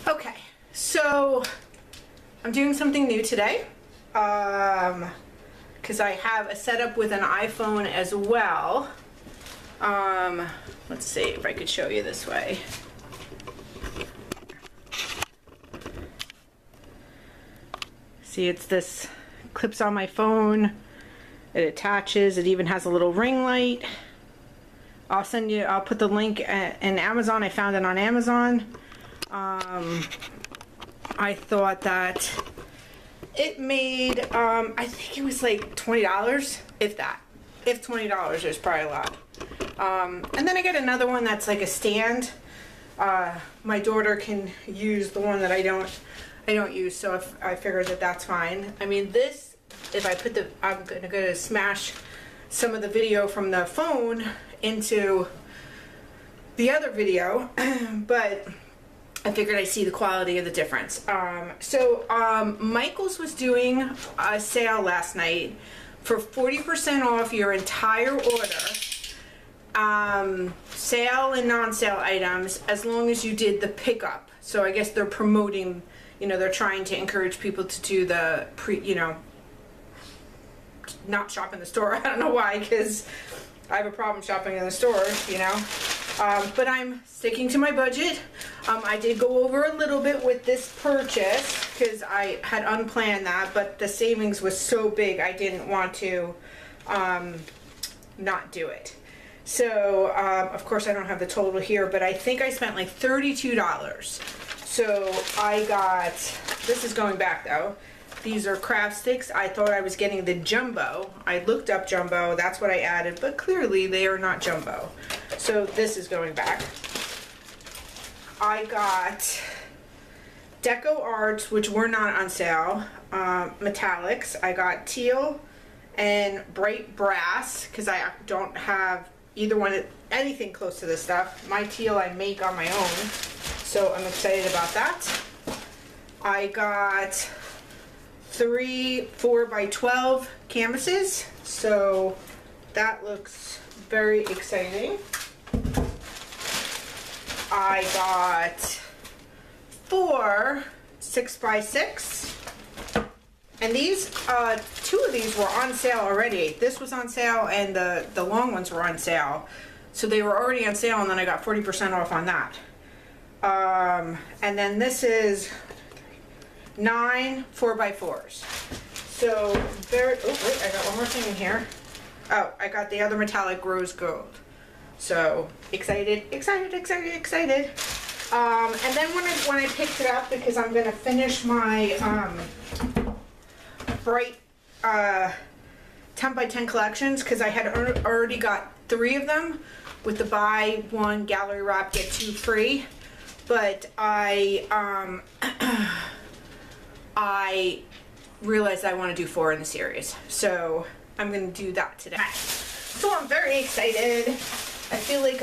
Okay, so I'm doing something new today because I have a setup with an iPhone as well. Let's see if I could show you this way. See, it's this, clips on my phone, it attaches, it even has a little ring light. I'll put the link in Amazon. I found it on Amazon. I thought that it made, I think it was like $20, if that. If $20 is probably a lot. And then I got another one that's like a stand. My daughter can use the one that I don't use, so if I figured that that's fine. I mean, this, if I put I'm gonna smash some of the video from the phone into the other video, but I figured I'd see the quality of the difference. Michael's was doing a sale last night for 40% off your entire order, sale and non-sale items, as long as you did the pickup. So I guess they're promoting, you know, they're trying to encourage people to do the not shop in the store. I don't know why, because I have a problem shopping in the store, you know. But I'm sticking to my budget. I did go over a little bit with this purchase because I had unplanned that, but the savings was so big I didn't want to not do it. So, of course I don't have the total here, but I think I spent like $32. So I got, this is going back though, these are craft sticks. I thought I was getting the jumbo. I looked up jumbo, that's what I added, but clearly they are not jumbo. So this is going back. I got Deco Arts, which were not on sale, metallics. I got teal and bright brass, because I don't have either one, anything close to this stuff. My teal I make on my own, so I'm excited about that. I got 3 4x12 canvases, so that looks very exciting. I got 4 6x6, and these 2 of these were on sale already. This was on sale and the long ones were on sale, so they were already on sale, and then I got 40% off on that. And then this is 9 4x4s. So very, oh wait, I got one more thing in here. Oh, I got the other metallic rose gold. So excited, excited, excited, excited. And then when I picked it up, because I'm gonna finish my bright 10x10 collections, because I had already got 3 of them with the buy 1 gallery wrap get 2 free. But I realized I want to do 4 in the series, so I'm going to do that today. So I'm very excited. I feel like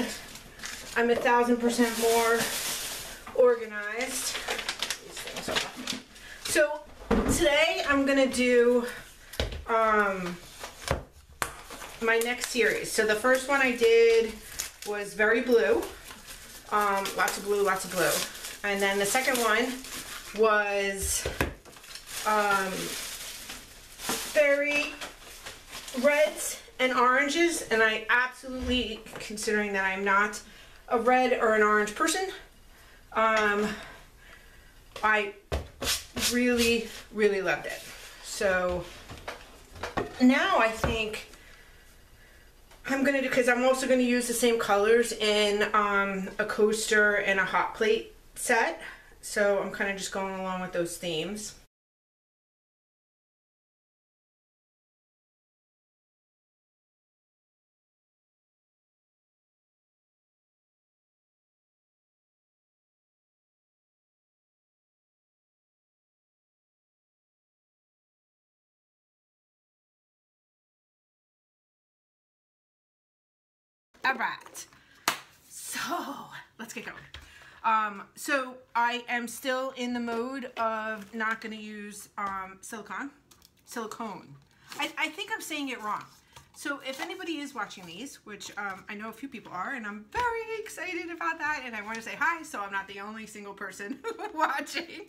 I'm 1000% more organized. So today I'm going to do my next series. So the first one I did was very blue. Lots of blue, lots of blue. And then the second one was very reds and oranges, and I absolutely, considering that I'm not a red or an orange person, I really, really loved it. So now I think I'm gonna do, because I'm also gonna use the same colors in a coaster and a hot plate set. So I'm kind of just going along with those themes. All right, so let's get going. So I am still in the mode of not going to use silicone. I think I'm saying it wrong. So if anybody is watching these, which I know a few people are, and I'm very excited about that, and I want to say hi, so I'm not the only single person watching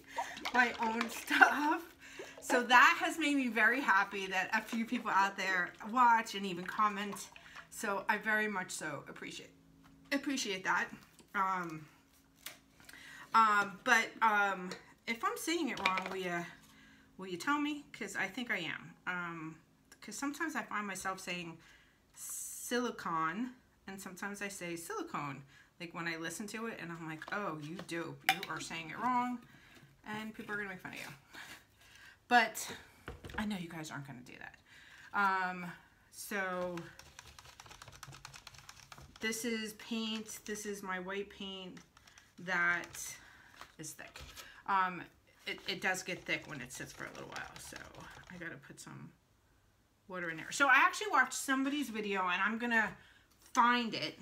my own stuff. So that has made me very happy that a few people out there watch and even comment. So I very much so appreciate that. If I'm saying it wrong, will you tell me? Because I think I am. Because sometimes I find myself saying silicone, and sometimes I say silicone. Like when I listen to it, and I'm like, oh, you dope, you are saying it wrong, and people are gonna make fun of you. But I know you guys aren't gonna do that. So this is paint. This is my white paint that is thick. It does get thick when it sits for a little while, so I gotta put some water in there. So I actually watched somebody's video, and I'm gonna find it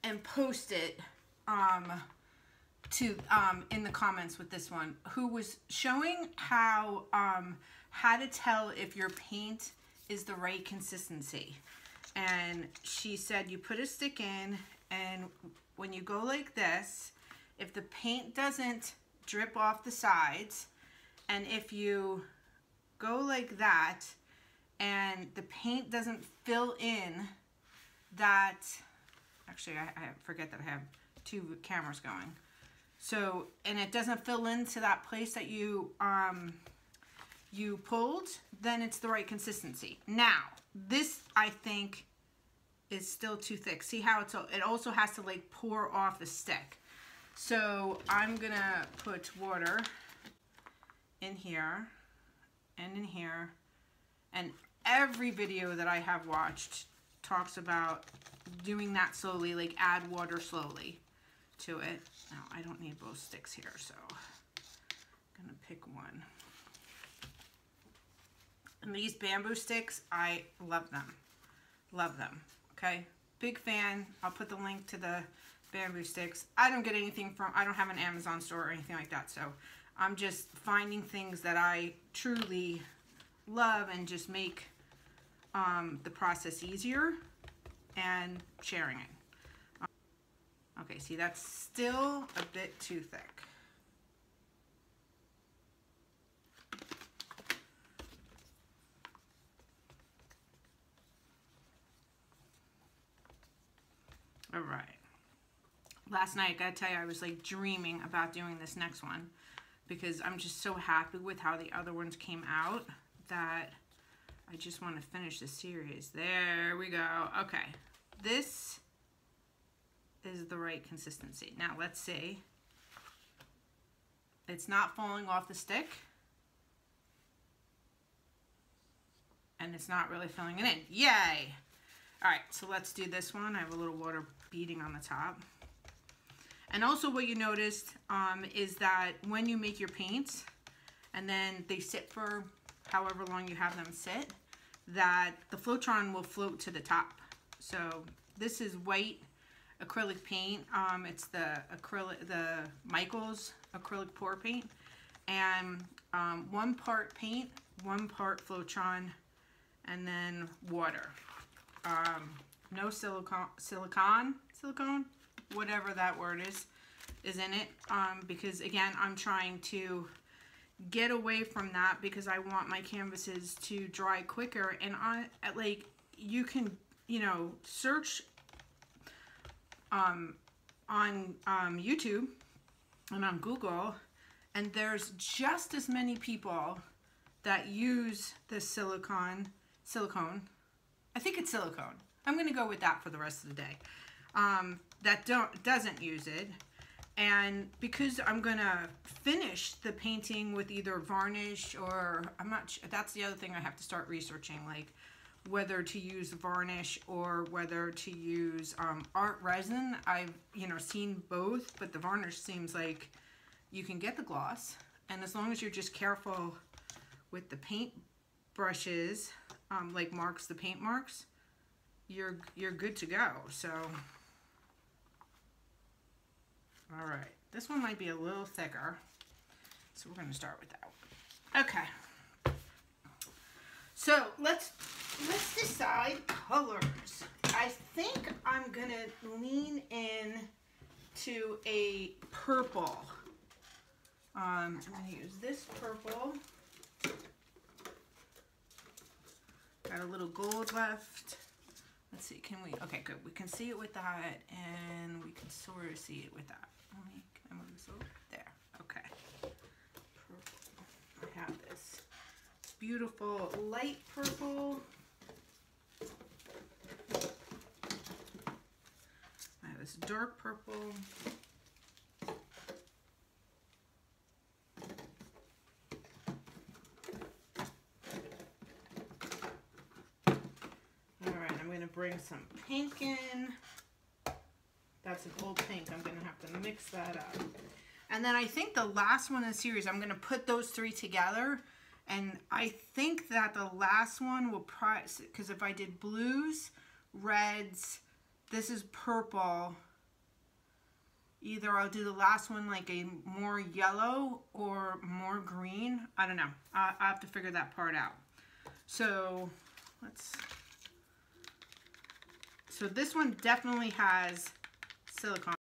and post it in the comments with this one, who was showing how to tell if your paint is the right consistency. And she said you put a stick in, and when you go like this, if the paint doesn't drip off the sides, and if you go like that and the paint doesn't fill in that, actually I forget that I have two cameras going. So, and it doesn't fill into that place that you pulled, then it's the right consistency. Now, this I think is still too thick. See how it also has to like pour off the stick. So I'm gonna put water in here and in here, and every video that I have watched talks about doing that slowly, like add water slowly to it. Now I don't need both sticks here, so I'm gonna pick one. And these bamboo sticks, I love them. Love them. Okay, big fan. I'll put the link to the bamboo sticks. I don't get anything from, I don't have an Amazon store or anything like that, so I'm just finding things that I truly love and just make the process easier and sharing it. Okay, see, that's still a bit too thick. All right. Last night, I gotta tell you, I was like dreaming about doing this next one because I'm just so happy with how the other ones came out that I just want to finish the series. There we go. Okay, this is the right consistency. Now let's see. It's not falling off the stick, and it's not really filling it in. Yay! All right, so let's do this one. I have a little water beading on the top. And also what you noticed is that when you make your paints and then they sit for however long you have them sit, that the Floetrol will float to the top. So this is white acrylic paint. It's the Michaels acrylic pour paint. And 1 part paint, 1 part Floetrol, and then water. No silicone, whatever that word is in it, because again, I'm trying to get away from that because I want my canvases to dry quicker. And you can, you know, search on YouTube and on Google, and there's just as many people that use the silicone. I think it's silicone. I'm going to go with that for the rest of the day. That doesn't use it. And because I'm going to finish the painting with either varnish or, I'm not sure, that's the other thing I have to start researching, like whether to use varnish or whether to use art resin. I've, you know, seen both, but the varnish seems like you can get the gloss. And as long as you're just careful with the paint brushes, like the paint marks, you're good to go. So, all right, this one might be a little thicker, so we're going to start with that one. Okay, So let's decide colors. I think I'm gonna lean in to a purple. I'm gonna use this purple. Got a little gold left. Let's see, can we, okay, good. We can see it with that, and we can sort of see it with that. Let me, can I move this over? There, okay. Purple. I have this beautiful light purple. I have this dark purple. Bring some pink in. That's an old pink. I'm gonna have to mix that up. And then I think the last one in the series, I'm gonna put those three together. And I think that the last one will probably, because if I did blues, reds, this is purple. Either I'll do the last one like a more yellow or more green. I don't know. I have to figure that part out. So So this one definitely has silicone.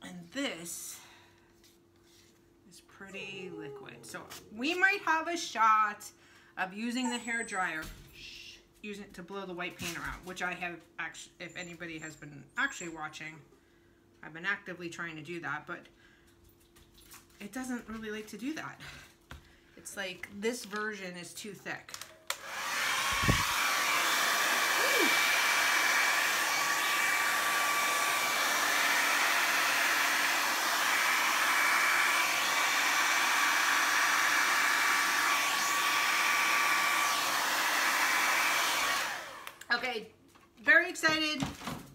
And this is pretty liquid. So we might have a shot of using the hair dryer, using it to blow the white paint around, which I have actually, if anybody has been actually watching, I've been actively trying to do that, but it doesn't really like to do that. It's like this version is too thick. Okay, very excited.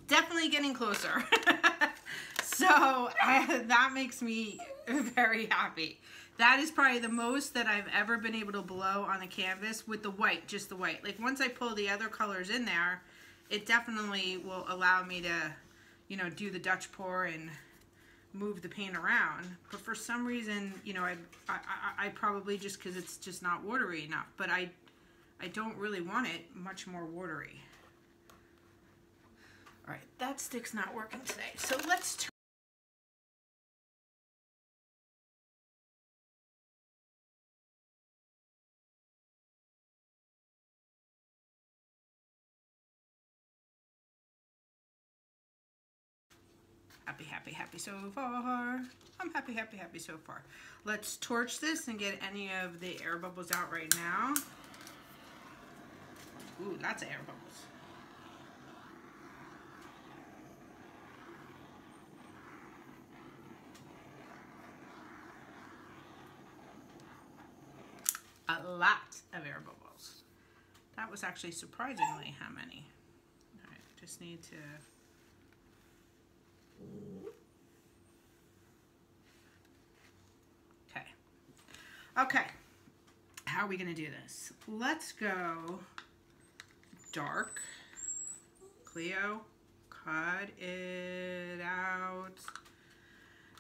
Definitely getting closer. So that makes me very happy. That is probably the most that I've ever been able to blow on a canvas with the white, just the white. Like once I pull the other colors in there, it definitely will allow me to, you know, do the Dutch pour and move the paint around. But for some reason, you know, I probably just because it's just not watery enough, but I don't really want it much more watery. All right, that stick's not working today. So let's turn. Happy so far. I'm happy so far. Let's torch this and get any of the air bubbles out right now. Ooh, lots of air bubbles. A lot of air bubbles. That was actually surprisingly how many. All right, just need to. Okay, how are we gonna do this? Let's go dark. Cleo, cut it out.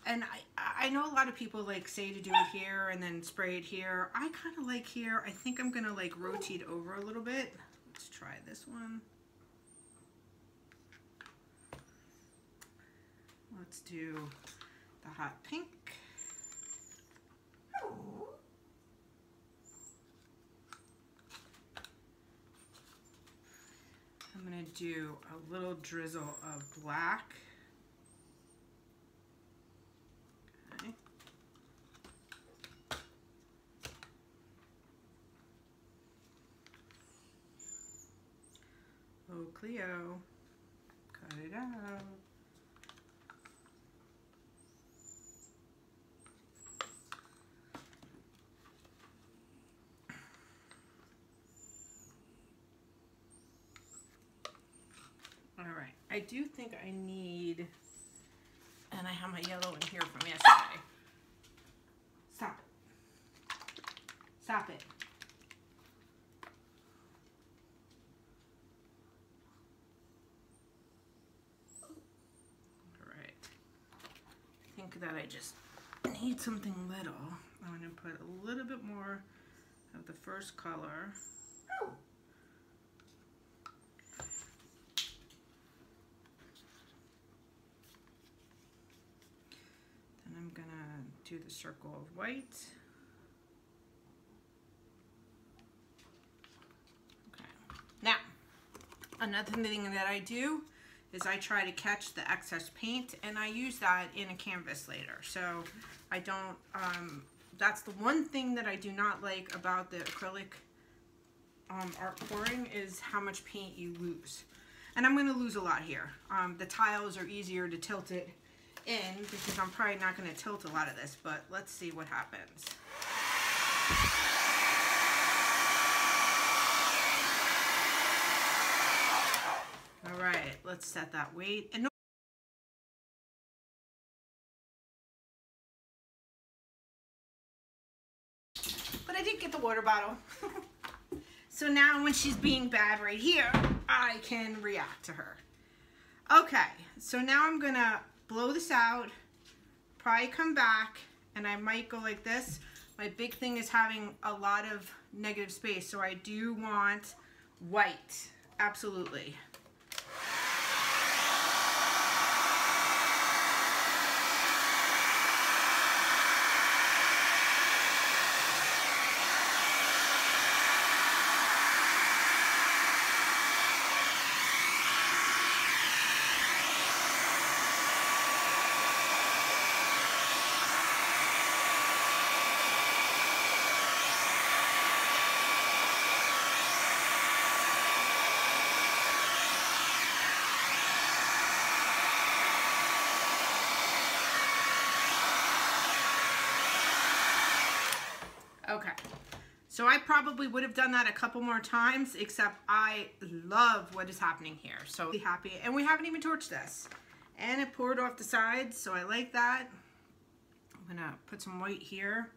And I know a lot of people like say to do it here and then spray it here. I kind of like here. I think I'm gonna like rotate over a little bit. Let's try this one. Let's do the hot pink. I'm going to do a little drizzle of black. Okay. Oh, Cleo, cut it out. Alright, I do think I need, and I have my yellow in here from yesterday. Stop it. Stop it. Alright, I think that I just need something little. I'm going to put a little bit more of the first color. I'm gonna do the circle of white. Okay. Now, another thing that I do is I try to catch the excess paint, and I use that in a canvas later. So I don't, that's the one thing that I do not like about the acrylic art pouring is how much paint you lose. And I'm gonna lose a lot here. The tiles are easier to tilt it in because I'm probably not going to tilt a lot of this, but let's see what happens. All right, let's set that weight. And but I did get the water bottle. So now when she's being bad right here, I can react to her. Okay, so now I'm gonna blow this out, probably come back, and I might go like this. My big thing is having a lot of negative space, so I do want white, absolutely. So I probably would have done that a couple more times, except I love what is happening here. So be happy. And we haven't even torched this. And it poured off the sides, so I like that. I'm gonna put some white here.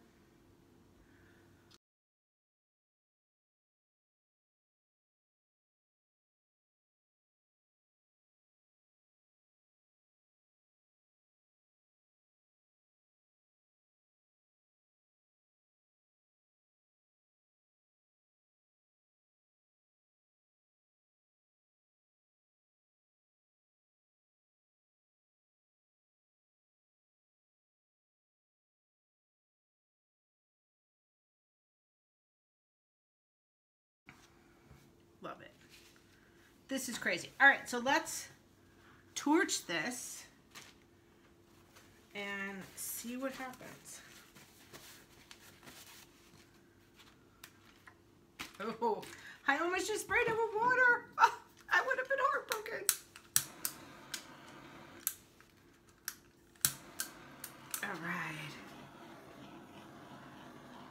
Love it. This is crazy. All right, so let's torch this and see what happens. Oh, I almost just sprayed it with water. Oh, I would have been heartbroken. All right.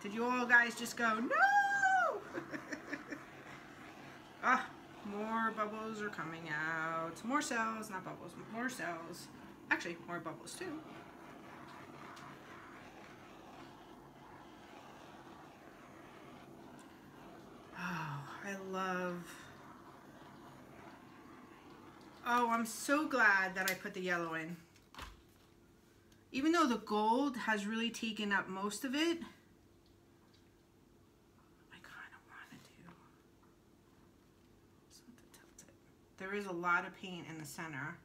Did you all guys just go, no? Ah, more bubbles are coming out. More cells, not bubbles, more cells. Actually, more bubbles too. Oh, I love... Oh, I'm so glad that I put the yellow in. Even though the gold has really taken up most of it, there is a lot of paint in the center.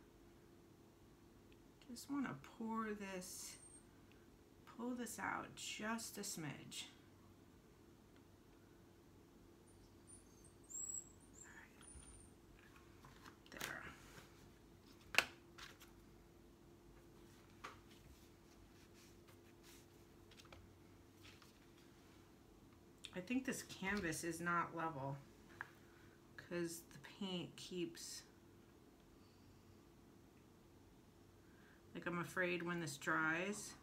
Just want to pour this, pull this out just a smidge. There. I think this canvas is not level, because the paint keeps, like, I'm afraid when this dries,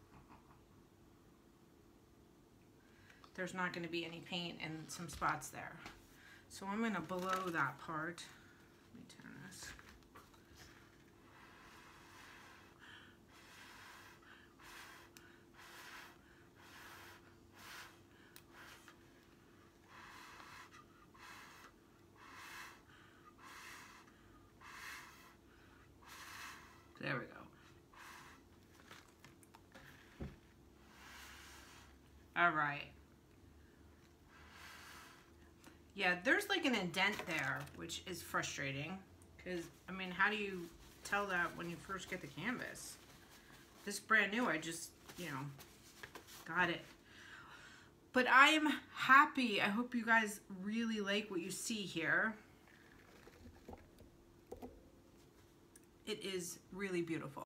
there's not going to be any paint in some spots there. So I'm going to blow that part. Let me turn this. There we go. All right. Yeah, there's like an indent there, which is frustrating. Because, I mean, how do you tell that when you first get the canvas? This is brand new. I just, you know, got it. But I am happy. I hope you guys really like what you see here. It is really beautiful.